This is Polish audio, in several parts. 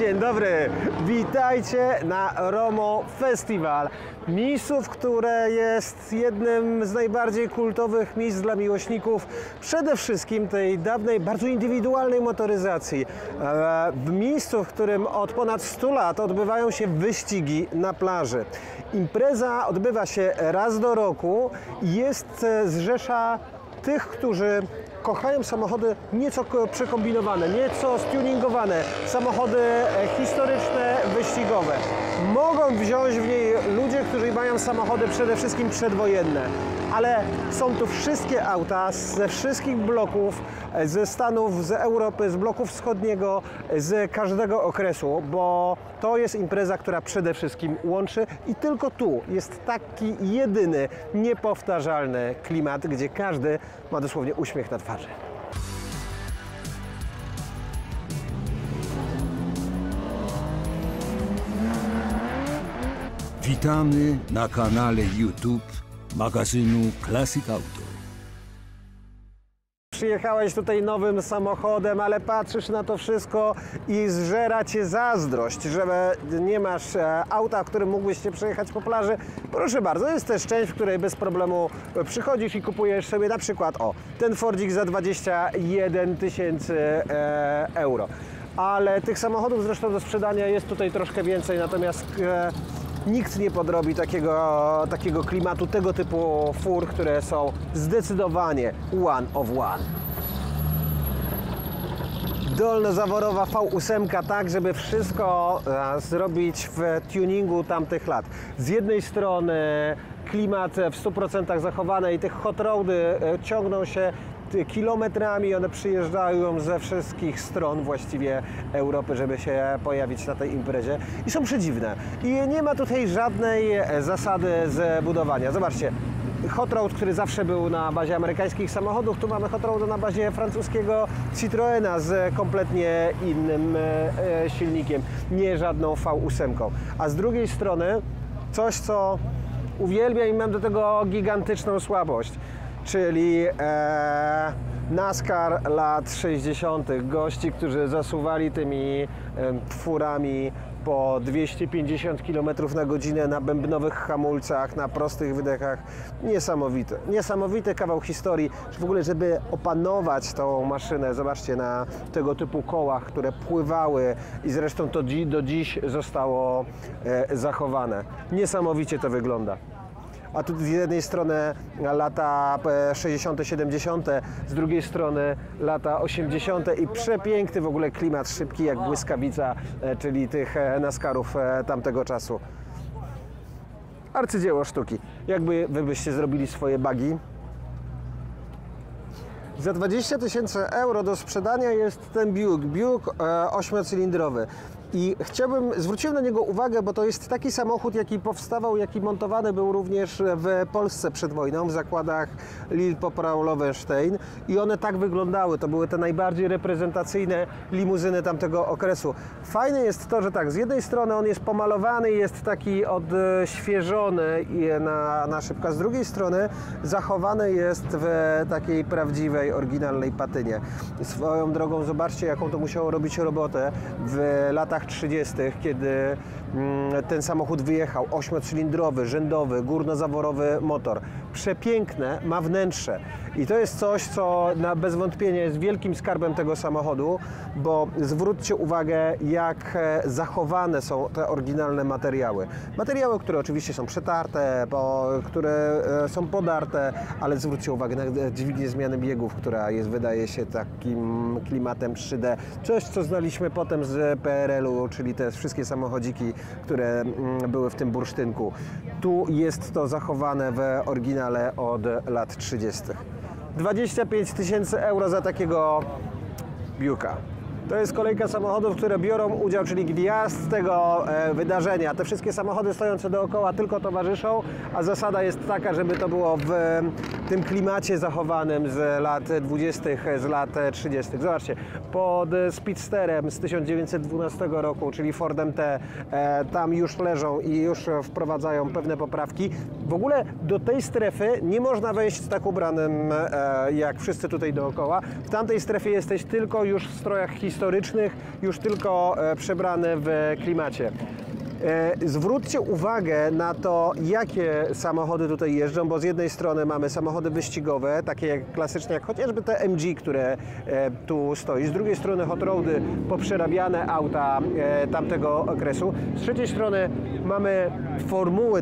Dzień dobry, witajcie na Romo Festival. Miejscu, które jest jednym z najbardziej kultowych miejsc dla miłośników przede wszystkim tej dawnej, bardzo indywidualnej motoryzacji. W miejscu, w którym od ponad 100 lat odbywają się wyścigi na plaży. Impreza odbywa się raz do roku i jest zrzesza tych, którzy kochają samochody nieco przekombinowane, nieco stuningowane, samochody historyczne, wyścigowe. Mogą wziąć w niej ludzie, którzy mają samochody przede wszystkim przedwojenne, ale są tu wszystkie auta ze wszystkich bloków, ze Stanów, z Europy, z bloku wschodniego, z każdego okresu, bo to jest impreza, która przede wszystkim łączy i tylko tu jest taki jedyny, niepowtarzalny klimat, gdzie każdy ma dosłownie uśmiech na twarzy. Witamy na kanale YouTube magazynu Classic Auto. Przyjechałeś tutaj nowym samochodem, ale patrzysz na to wszystko i zżera cię zazdrość, że nie masz auta, którym mógłbyś się przejechać po plaży. Proszę bardzo, jest też część, w której bez problemu przychodzisz i kupujesz sobie na przykład ten Fordzik za 21 000 euro. Ale tych samochodów zresztą do sprzedania jest tutaj troszkę więcej, natomiast nikt nie podrobi takiego klimatu, tego typu fur, które są zdecydowanie one of one. Dolnozaworowa V8, tak żeby wszystko zrobić w tuningu tamtych lat. Z jednej strony klimat w 100% zachowany i te hot roady ciągną się kilometrami, one przyjeżdżają ze wszystkich stron właściwie Europy, żeby się pojawić na tej imprezie i są przedziwne. I nie ma tutaj żadnej zasady z budowania. Zobaczcie, hot rod, który zawsze był na bazie amerykańskich samochodów, tu mamy hot rod na bazie francuskiego Citroena z kompletnie innym silnikiem, nie żadną V8. A z drugiej strony coś, co uwielbiam i mam do tego gigantyczną słabość, czyli NASCAR lat 60. Gości, którzy zasuwali tymi furami po 250 km na godzinę na bębnowych hamulcach, na prostych wydechach. Niesamowite. Niesamowity kawał historii. W ogóle, żeby opanować tą maszynę, zobaczcie na tego typu kołach, które pływały i zresztą to do dziś zostało zachowane. Niesamowicie to wygląda. A tu z jednej strony lata 60., 70., z drugiej strony lata 80. i przepiękny w ogóle klimat, szybki jak błyskawica, czyli tych NASCARów tamtego czasu. Arcydzieło sztuki. Jakby wy byście zrobili swoje buggy? Za 20 000 euro do sprzedania jest ten Buick 8-cylindrowy. I zwróciłem na niego uwagę, bo to jest taki samochód, jaki powstawał, jaki montowany był również w Polsce przed wojną, w zakładach Lil-Popraulowenstein i one tak wyglądały. To były te najbardziej reprezentacyjne limuzyny tamtego okresu. Fajne jest to, że tak, z jednej strony on jest pomalowany, jest taki odświeżony na szybko, z drugiej strony zachowany jest w takiej prawdziwej, oryginalnej patynie. Swoją drogą zobaczcie, jaką to musiało robić robotę w latach 30., kiedy ten samochód wyjechał. 8-cylindrowy, rzędowy, górnozaworowy motor. Przepiękne, ma wnętrze. I to jest coś, co bez wątpienia jest wielkim skarbem tego samochodu, bo zwróćcie uwagę, jak zachowane są te oryginalne materiały. Materiały, które oczywiście są przetarte, które są podarte, ale zwróćcie uwagę na dźwignię zmiany biegów, która wydaje się takim klimatem 3D. Coś, co znaliśmy potem z PRL-u, czyli te wszystkie samochodziki, które były w tym bursztynku. Tu jest to zachowane w oryginale od lat 30. 25 000 euro za takiego Buicka. To jest kolejka samochodów, które biorą udział, czyli gwiazd tego wydarzenia. Te wszystkie samochody stojące dookoła tylko towarzyszą, a zasada jest taka, żeby to było w tym klimacie zachowanym z lat 20., z lat 30. Zobaczcie, pod Speedsterem z 1912 roku, czyli Fordem T, tam już leżą i już wprowadzają pewne poprawki. W ogóle do tej strefy nie można wejść tak ubranym jak wszyscy tutaj dookoła. W tamtej strefie jesteś tylko już w strojach historycznych. historycznych, już tylko przebrane w klimacie. Zwróćcie uwagę na to, jakie samochody tutaj jeżdżą, bo z jednej strony mamy samochody wyścigowe, takie jak klasyczne, jak chociażby te MG, które tu stoi. Z drugiej strony hot roady, poprzerabiane auta tamtego okresu. Z trzeciej strony mamy formuły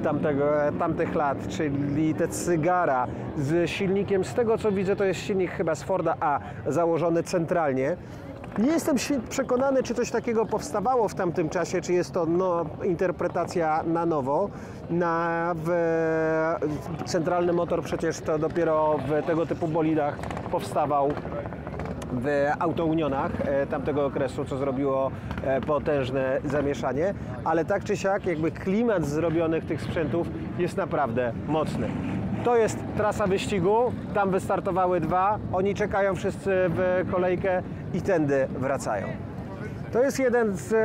tamtych lat, czyli te Cygara z silnikiem, z tego co widzę, to jest silnik chyba z Forda A, założony centralnie. Nie jestem przekonany, czy coś takiego powstawało w tamtym czasie, czy jest to interpretacja na nowo. Centralny motor przecież to dopiero w tego typu bolidach powstawał w autounionach tamtego okresu, co zrobiło potężne zamieszanie, ale tak czy siak jakby klimat zrobionych tych sprzętów jest naprawdę mocny. To jest trasa wyścigu, tam wystartowały dwa, oni czekają wszyscy w kolejkę i tędy wracają. To jest jeden z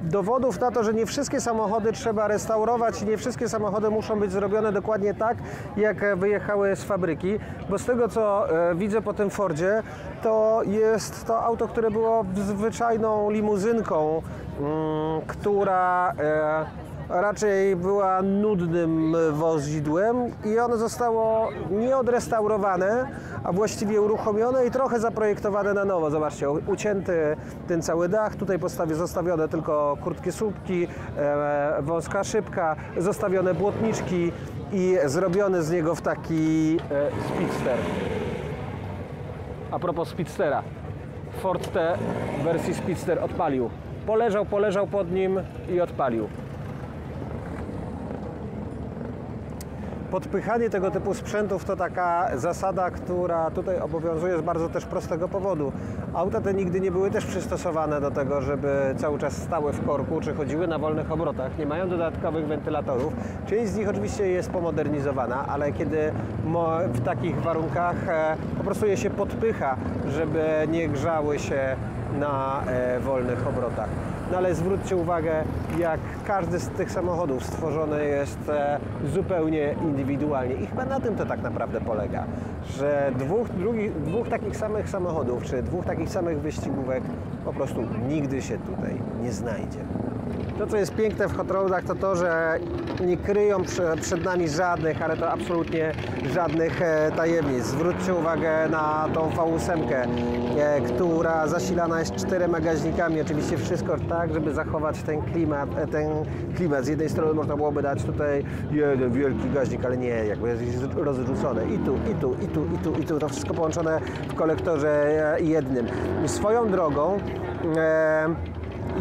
dowodów na to, że nie wszystkie samochody trzeba restaurować i nie wszystkie samochody muszą być zrobione dokładnie tak, jak wyjechały z fabryki, bo z tego co widzę po tym Fordzie, to jest to auto, które było zwyczajną limuzynką, która raczej była nudnym wozidłem i ono zostało nie odrestaurowane, a właściwie uruchomione i trochę zaprojektowane na nowo. Zobaczcie, ucięty ten cały dach, tutaj zostawione tylko krótkie słupki, wąska szybka, zostawione błotniczki i zrobiony z niego w taki speedster. A propos speedstera, Ford T w wersji speedster odpalił. Poleżał pod nim i odpalił. Podpychanie tego typu sprzętów to taka zasada, która tutaj obowiązuje z bardzo też prostego powodu. Auta te nigdy nie były też przystosowane do tego, żeby cały czas stały w korku, czy chodziły na wolnych obrotach. Nie mają dodatkowych wentylatorów. Część z nich oczywiście jest pomodernizowana, ale kiedy w takich warunkach po prostu je się podpycha, żeby nie grzały się na wolnych obrotach. No ale zwróćcie uwagę, jak każdy z tych samochodów stworzony jest zupełnie indywidualnie. I chyba na tym to tak naprawdę polega, że dwóch takich samych samochodów, czy dwóch takich samych wyścigówek po prostu nigdy się tutaj nie znajdzie. To, co jest piękne w hot roadach, to to, że nie kryją przed nami żadnych, ale to absolutnie żadnych tajemnic. Zwróćcie uwagę na tą V8, która zasilana jest 4 gaźnikami. Oczywiście wszystko tak, żeby zachować ten klimat. Z jednej strony można byłoby dać tutaj jeden wielki gaźnik, ale nie, jakby jest rozrzucone. I tu. To wszystko połączone w kolektorze jednym. Swoją drogą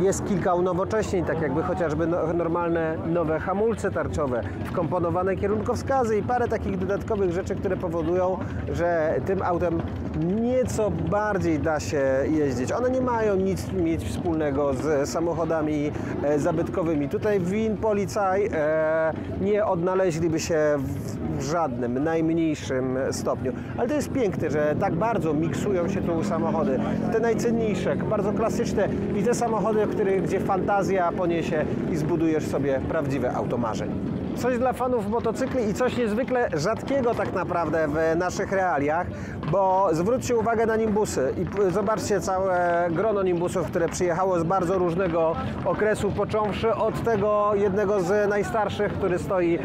jest kilka unowocześnień, tak jakby chociażby normalne nowe hamulce tarczowe, wkomponowane kierunkowskazy i parę takich dodatkowych rzeczy, które powodują, że tym autem nieco bardziej da się jeździć. One nie mają nic mieć wspólnego z samochodami zabytkowymi. Tutaj Win, Policaj nie odnaleźliby się w żadnym, najmniejszym stopniu. Ale to jest piękne, że tak bardzo miksują się tu samochody. Te najcenniejsze, bardzo klasyczne i te samochody, gdzie fantazja poniesie i zbudujesz sobie prawdziwe auto marzeń. Coś dla fanów motocykli i coś niezwykle rzadkiego tak naprawdę w naszych realiach, bo zwróćcie uwagę na nimbusy i zobaczcie całe grono nimbusów, które przyjechało z bardzo różnego okresu, począwszy od tego jednego z najstarszych, który stoi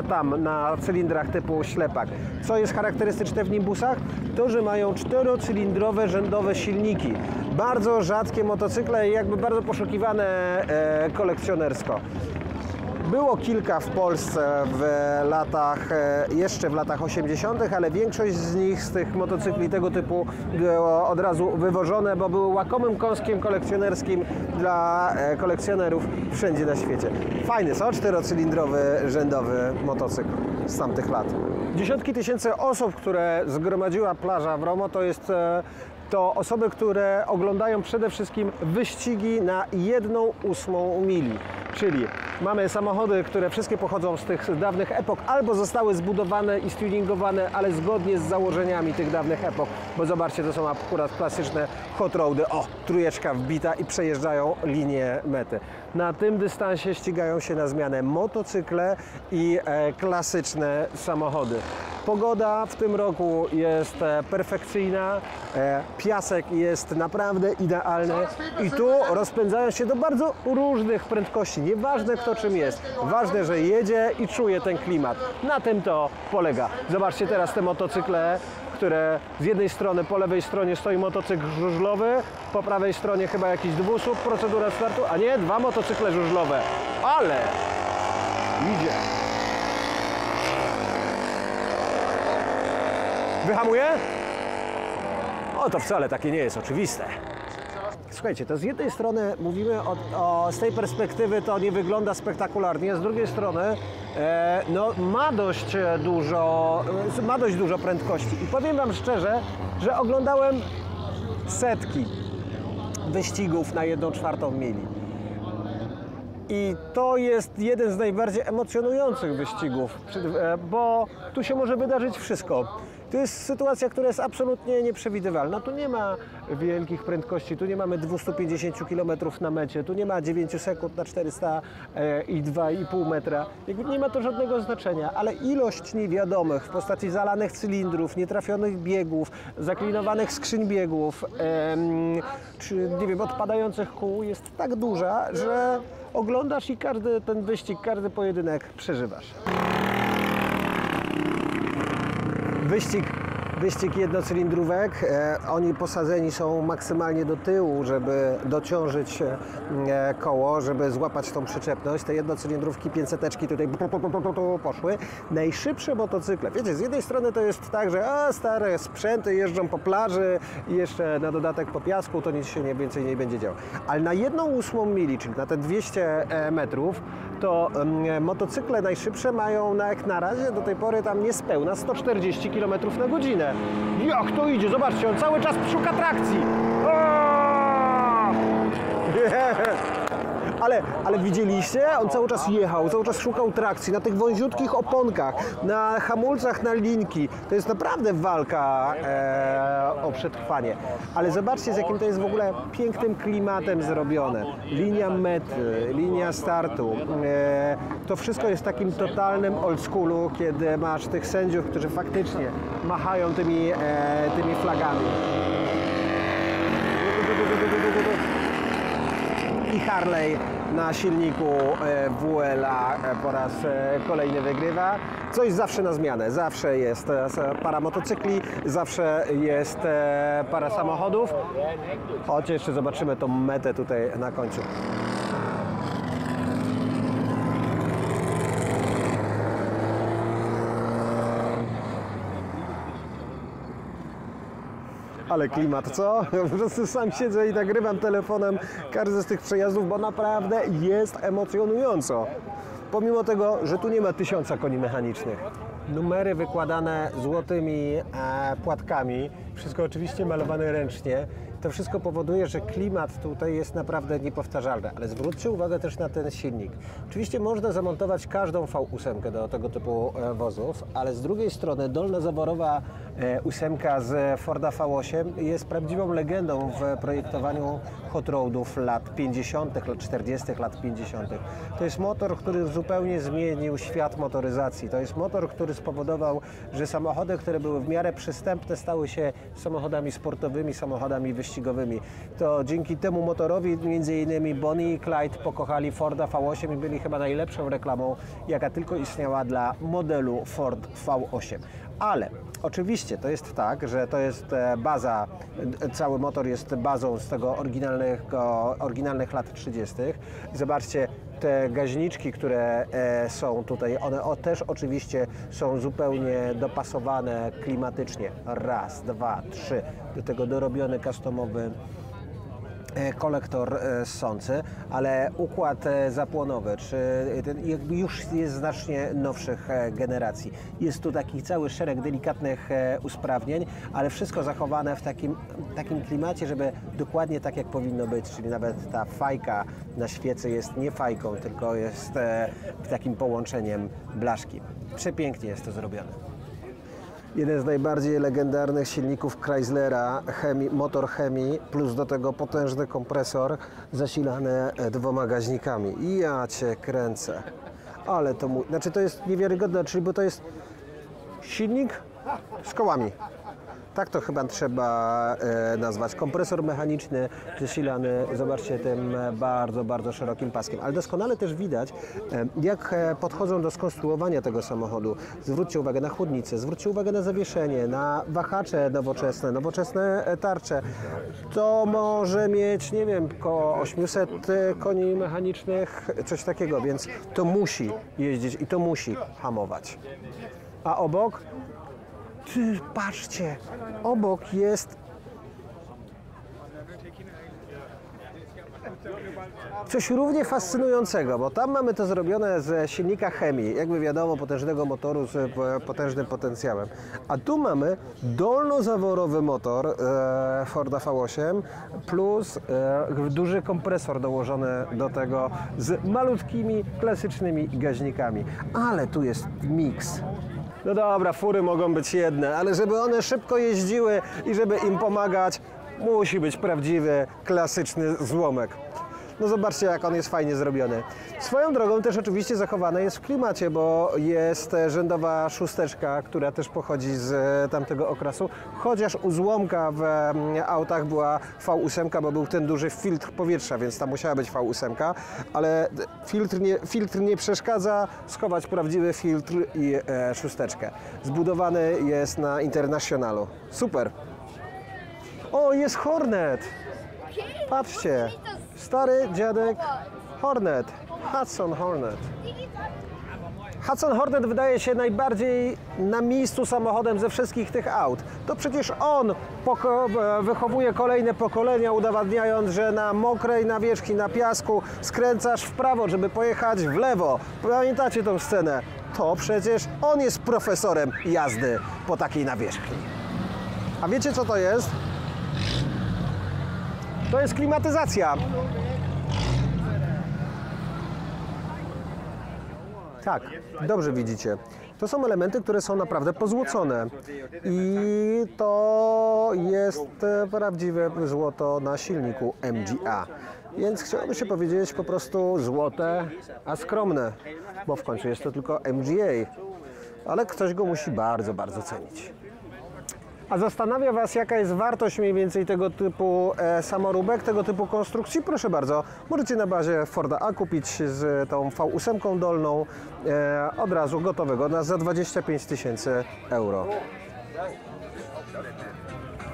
tam na cylindrach typu ślepak. Co jest charakterystyczne w nimbusach? To, że mają 4-cylindrowe rzędowe silniki. Bardzo rzadkie motocykle i jakby bardzo poszukiwane kolekcjonersko. Było kilka w Polsce jeszcze w latach 80., ale większość z nich, z tych motocykli tego typu, było od razu wywożone, bo były łakomym kąskiem kolekcjonerskim dla kolekcjonerów wszędzie na świecie. Fajny, co? 4-cylindrowy rzędowy motocykl z tamtych lat. Dziesiątki tysięcy osób, które zgromadziła plaża w Romo, to osoby, które oglądają przede wszystkim wyścigi na 1/8 mili. Czyli mamy samochody, które wszystkie pochodzą z tych dawnych epok, albo zostały zbudowane i stuningowane, ale zgodnie z założeniami tych dawnych epok, bo zobaczcie, to są akurat klasyczne hot roady. O, trójeczka wbita i przejeżdżają linię mety. Na tym dystansie ścigają się na zmianę motocykle i klasyczne samochody. Pogoda w tym roku jest perfekcyjna, piasek jest naprawdę idealny i tu rozpędzają się do bardzo różnych prędkości. Nieważne kto czym jest, ważne, że jedzie i czuje ten klimat. Na tym to polega. Zobaczcie teraz te motocykle, które z jednej strony po lewej stronie stoi motocykl żużlowy, po prawej stronie chyba jakiś dwusłup, procedura startu, a nie, dwa motocykle żużlowe, ale idzie. Wyhamuje? O, to wcale takie nie jest oczywiste. Słuchajcie, to z jednej strony mówimy z tej perspektywy to nie wygląda spektakularnie, z drugiej strony no, ma dość dużo prędkości. I powiem Wam szczerze, że oglądałem setki wyścigów na 1/4 mili. I to jest jeden z najbardziej emocjonujących wyścigów, bo tu się może wydarzyć wszystko. To jest sytuacja, która jest absolutnie nieprzewidywalna. Tu nie ma wielkich prędkości, tu nie mamy 250 km na mecie, tu nie ma 9 sekund na 400 i 2,5 metra. Jakby nie ma to żadnego znaczenia, ale ilość niewiadomych w postaci zalanych cylindrów, nietrafionych biegów, zaklinowanych skrzyń biegów, czy nie wiem, odpadających kół jest tak duża, że oglądasz i każdy ten wyścig, każdy pojedynek przeżywasz. Wyścig jednocylindrówek, oni posadzeni są maksymalnie do tyłu, żeby dociążyć koło, żeby złapać tą przyczepność. Te jednocylindrówki 500-teczki tutaj poszły. Najszybsze motocykle. Wiecie, z jednej strony to jest tak, że stare sprzęty jeżdżą po plaży i jeszcze na dodatek po piasku, to nic się więcej nie będzie działo. Ale na 1/8 mili, czyli na te 200 metrów, to motocykle najszybsze mają jak na razie do tej pory tam niespełna 140 km na godzinę. Jak to idzie? Zobaczcie, on cały czas szuka trakcji. Ale widzieliście? On cały czas jechał, cały czas szukał trakcji na tych wąziutkich oponkach, na hamulcach na linki. To jest naprawdę walka o przetrwanie. Ale zobaczcie, z jakim to jest w ogóle pięknym klimatem zrobione. Linia mety, linia startu. To wszystko jest takim totalnym oldschoolu, kiedy masz tych sędziów, którzy faktycznie machają tymi flagami. I Harley na silniku WLA po raz kolejny wygrywa. Coś zawsze na zmianę. Zawsze jest para motocykli, zawsze jest para samochodów. Chodź, jeszcze zobaczymy tą metę tutaj na końcu. Ale klimat, co? Po prostu sam siedzę i nagrywam telefonem każdy z tych przejazdów, bo naprawdę jest emocjonująco. Pomimo tego, że tu nie ma 1000 koni mechanicznych. Numery wykładane złotymi płatkami, wszystko oczywiście malowane ręcznie. To wszystko powoduje, że klimat tutaj jest naprawdę niepowtarzalny, ale zwróćcie uwagę też na ten silnik. Oczywiście można zamontować każdą V8 do tego typu wozów, ale z drugiej strony dolna zaworowa 8 z Forda V8 jest prawdziwą legendą w projektowaniu hot roadów lat 50., lat 40., lat 50. To jest motor, który zupełnie zmienił świat motoryzacji. To jest motor, który spowodował, że samochody, które były w miarę przystępne, stały się samochodami sportowymi, samochodami wyścigowymi. To dzięki temu motorowi między innymi Bonnie i Clyde pokochali Forda V8 i byli chyba najlepszą reklamą, jaka tylko istniała dla modelu Ford V8. Ale oczywiście to jest tak, że to jest baza, cały motor jest bazą z tego oryginalnych lat 30. Zobaczcie, te gaźniczki, które są tutaj, one też oczywiście są zupełnie dopasowane klimatycznie. Raz, dwa, trzy. Do tego dorobiony customowy kolektor ssący, ale układ zapłonowy, czy jakby już jest znacznie nowszych generacji. Jest tu taki cały szereg delikatnych usprawnień, ale wszystko zachowane w takim klimacie, żeby dokładnie tak jak powinno być, czyli nawet ta fajka na świecy jest nie fajką, tylko jest takim połączeniem blaszki. Przepięknie jest to zrobione. Jeden z najbardziej legendarnych silników Chryslera, motor Hemi, plus do tego potężny kompresor zasilany 2 gaźnikami. I ja cię kręcę. Ale to znaczy to jest niewiarygodne, czyli bo to jest silnik z kołami. Tak to chyba trzeba nazwać. Kompresor mechaniczny zasilany, zobaczcie, tym bardzo, bardzo szerokim paskiem. Ale doskonale też widać, jak podchodzą do skonstruowania tego samochodu. Zwróćcie uwagę na chłodnicę, zwróćcie uwagę na zawieszenie, na wahacze nowoczesne tarcze. To może mieć, nie wiem, około 800 koni mechanicznych, coś takiego, więc to musi jeździć i to musi hamować. A obok? Patrzcie, obok jest coś równie fascynującego, bo tam mamy to zrobione ze silnika Hemi, jakby wiadomo, potężnego motoru z potężnym potencjałem. A tu mamy dolnozaworowy motor Forda V8 plus duży kompresor dołożony do tego z malutkimi, klasycznymi gaźnikami. Ale tu jest miks. No dobra, fury mogą być jedne, ale żeby one szybko jeździły i żeby im pomagać, musi być prawdziwy, klasyczny złomek. No zobaczcie, jak on jest fajnie zrobiony. Swoją drogą też oczywiście zachowane jest w klimacie, bo jest rzędowa szósteczka, która też pochodzi z tamtego okresu. Chociaż u złomka w autach była V8, bo był ten duży filtr powietrza, więc tam musiała być V8, ale filtr nie przeszkadza schować prawdziwy filtr i szósteczkę. Zbudowany jest na Internationalu. Super! O, jest Hornet! Patrzcie! Stary dziadek Hornet, Hudson Hornet. Hudson Hornet wydaje się najbardziej na miejscu samochodem ze wszystkich tych aut. To przecież on wychowuje kolejne pokolenia, udowadniając, że na mokrej nawierzchni, na piasku skręcasz w prawo, żeby pojechać w lewo. Pamiętacie tą scenę? To przecież on jest profesorem jazdy po takiej nawierzchni. A wiecie, co to jest? To jest klimatyzacja. Tak, dobrze widzicie. To są elementy, które są naprawdę pozłocone. I to jest prawdziwe złoto na silniku MGA. Więc chciałoby się powiedzieć po prostu złote, a skromne. Bo w końcu jest to tylko MGA. Ale ktoś go musi bardzo, bardzo cenić. A zastanawia Was, jaka jest wartość mniej więcej tego typu samoróbek, tego typu konstrukcji? Proszę bardzo, możecie na bazie Forda A kupić z tą V8 dolną od razu gotowego za 25 000 euro.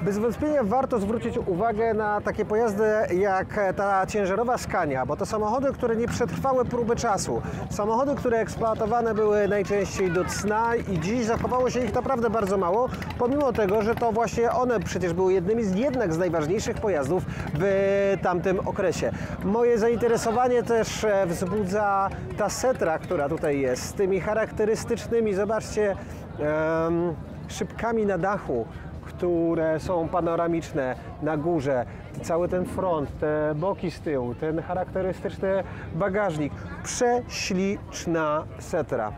Bez wątpienia warto zwrócić uwagę na takie pojazdy jak ta ciężarowa Scania, bo to samochody, które nie przetrwały próby czasu. Samochody, które eksploatowane były najczęściej do cna i dziś zachowało się ich naprawdę bardzo mało, pomimo tego, że to właśnie one przecież były jednak z najważniejszych pojazdów w tamtym okresie. Moje zainteresowanie też wzbudza ta Setra, która tutaj jest, z tymi charakterystycznymi, zobaczcie, szybkami na dachu, które są panoramiczne na górze, cały ten front, te boki z tyłu, ten charakterystyczny bagażnik. Prześliczna Setra.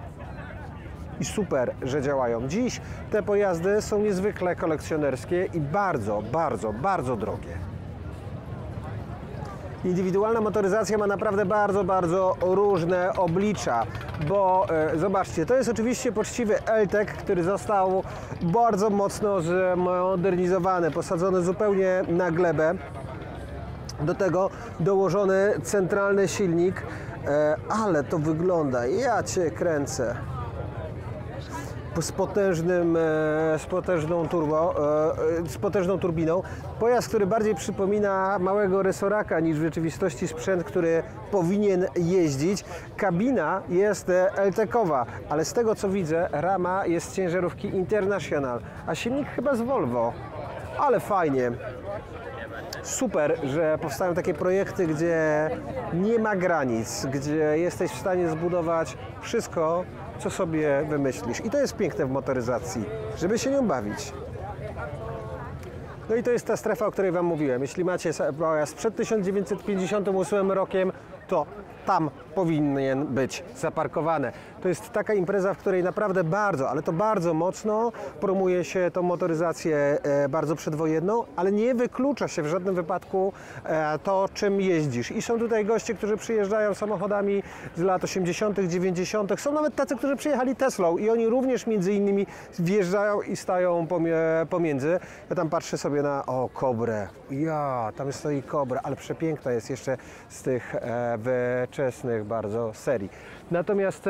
I super, że działają. Dziś te pojazdy są niezwykle kolekcjonerskie i bardzo, bardzo, bardzo drogie. Indywidualna motoryzacja ma naprawdę bardzo, bardzo różne oblicza, bo zobaczcie, to jest oczywiście poczciwy L-Tech, który został bardzo mocno zmodernizowany, posadzony zupełnie na glebę. Do tego dołożony centralny silnik, ale to wygląda, ja cię kręcę. Z potężną turbiną. Pojazd, który bardziej przypomina małego resoraka niż w rzeczywistości sprzęt, który powinien jeździć. Kabina jest L-Techowa, ale z tego co widzę, rama jest z ciężarówki International, a silnik chyba z Volvo. ale fajnie. Super, że powstają takie projekty, gdzie nie ma granic, gdzie jesteś w stanie zbudować wszystko, co sobie wymyślisz. I to jest piękne w motoryzacji, żeby się nią bawić. No i to jest ta strefa, o której Wam mówiłem. Jeśli macie pojazd przed 1958 rokiem, to tam powinien być zaparkowane. To jest taka impreza, w której naprawdę bardzo, ale to bardzo mocno promuje się tą motoryzację bardzo przedwojenną, ale nie wyklucza się w żadnym wypadku to, czym jeździsz. I są tutaj goście, którzy przyjeżdżają samochodami z lat 80., 90. Są nawet tacy, którzy przyjechali Teslą i oni również między innymi wjeżdżają i stają pomiędzy. Ja tam patrzę sobie na, Kobrę. Ja, tam stoi Kobra, ale przepiękna jest jeszcze z tych wczesnych bardzo serii. Natomiast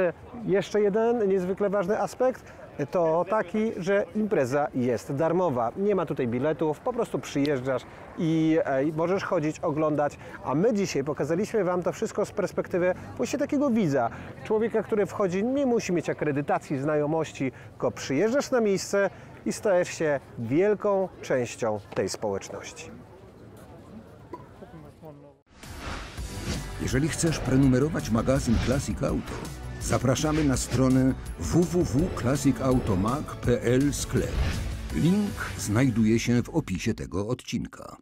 jeszcze jeden niezwykle ważny aspekt to taki, że impreza jest darmowa. Nie ma tutaj biletów, po prostu przyjeżdżasz i możesz chodzić, oglądać. A my dzisiaj pokazaliśmy Wam to wszystko z perspektywy właśnie takiego widza. Człowieka, który wchodzi, nie musi mieć akredytacji, znajomości, tylko przyjeżdżasz na miejsce i stajesz się wielką częścią tej społeczności. Jeżeli chcesz prenumerować magazyn Classic Auto, zapraszamy na stronę www.classicautomag.pl/sklep. Link znajduje się w opisie tego odcinka.